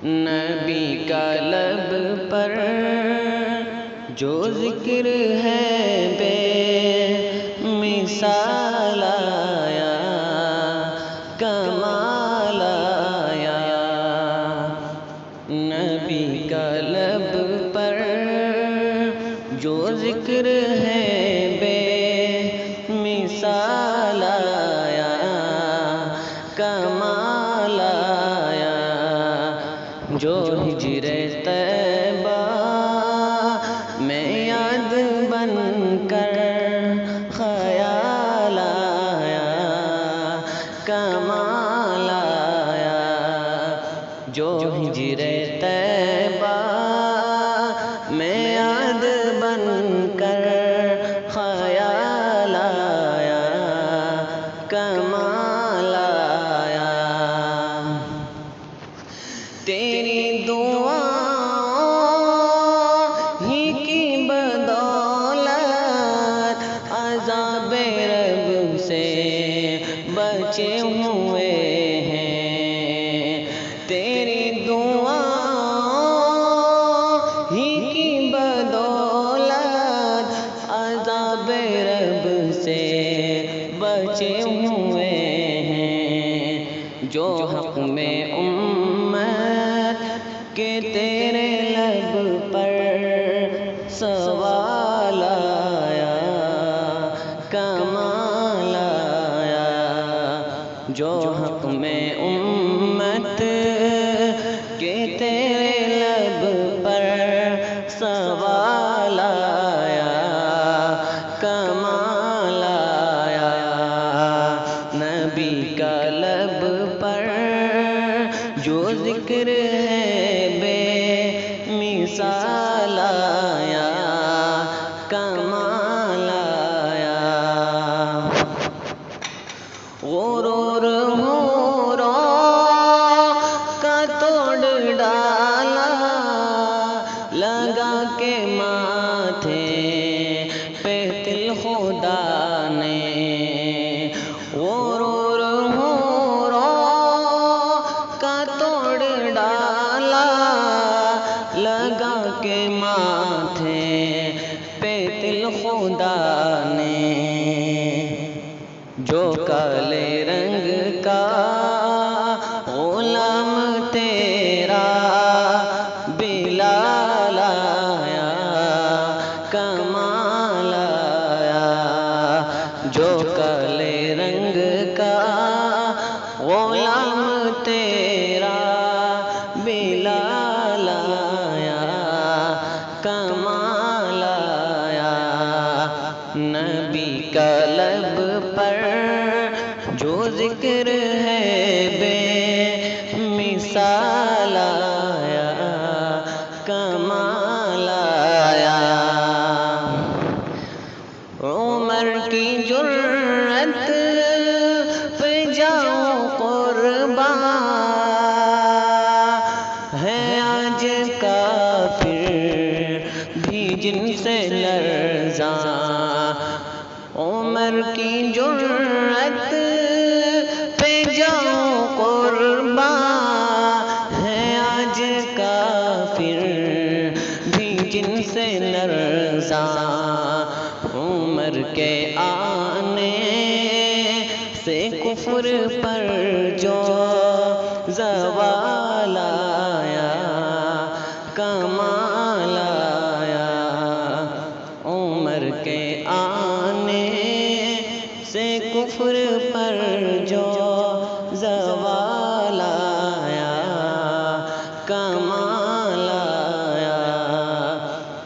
نبی کا لب پر جو ذکر ہے بے مثال آیا، کمال آیا۔ نبی کا لب پر جو ذکر ہے بے مثال آیا، کمال آیا۔ جو ہجر طیبہ میں یاد بن کر خیال آیا، کمال آیا۔ جو ہجر طیبہ میں یاد بن کر خیال آیا، کمال آیا۔ تیری دعا ہی کی بدولت عذاب رب سے بچے ہوئے ہیں۔ تیری دعا ہی کی بدولت عذاب رب سے بچے ہوئے ہیں۔ جو حق میں امت کے تیرے لب پر سوال آیا، کمال آیا۔ جو حق میں امت کے تیرے لب پر سوال آیا، کمال آیا۔ نبی کا لب پر جو ذکر ہے بے مثال آیا، کمال آیا۔ غرور کا توڑ ڈالا لگا کے ماتھے پہ تل خدا نے۔ غرور کا توڑ ڈالا لگا کے ماتھے پہ تل خدا نے۔ جو کالے رنگ کا غلام تیرا بلال آیا، کمال آیا۔ جو کالے رنگ کا غلام تیرا بلال آیا، کمال آیا۔ نبی کا لب پر جو ذکر ہے بے مثال آیا، کمال آیا۔ عمر کی جرأت پہ جاؤں قربان ہے آج کافر بھی جن سے لرزاں۔ عمر کی جرأت پہ جاؤں قربان ہے آج کافر بھی جن سے لرزاں۔ عمر کے آنے سے کفر پر جو زوال آیا، کمال آیا۔ عمر کے آنے سے کفر پر جو زوال آیا، کمال آیا۔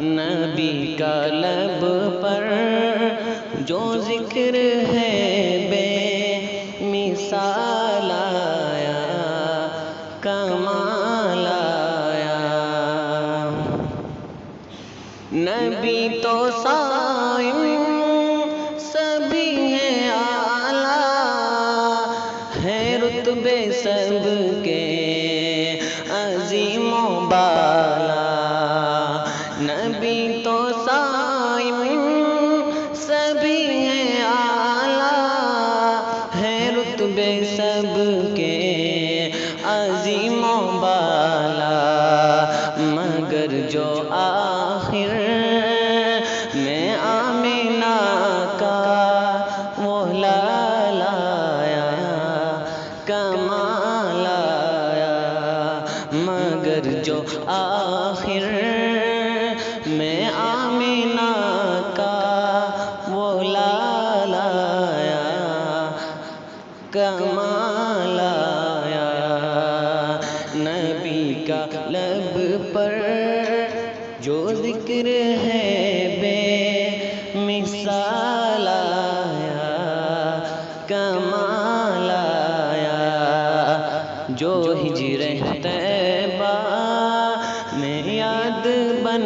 نبی کا لب پر جو ذکر ہے بے مثال آیا، کمال آیا۔ نبی تو صائم سبھی ہیں اعلیٰ، ہے رتبے سب کے عظیم و بالا۔ نبی تو صائم سبھی ہیں اعلیٰ، ہے رتبے سب کے عظیم و بالا۔ مگر جو آخر میں آمینہ کا وہ لال آیا، کمال آیا، نبی کا لب پر جو ذکر ہے بے مثال آیا، کمال آیا، جو ہجر طیبہ میں یاد بن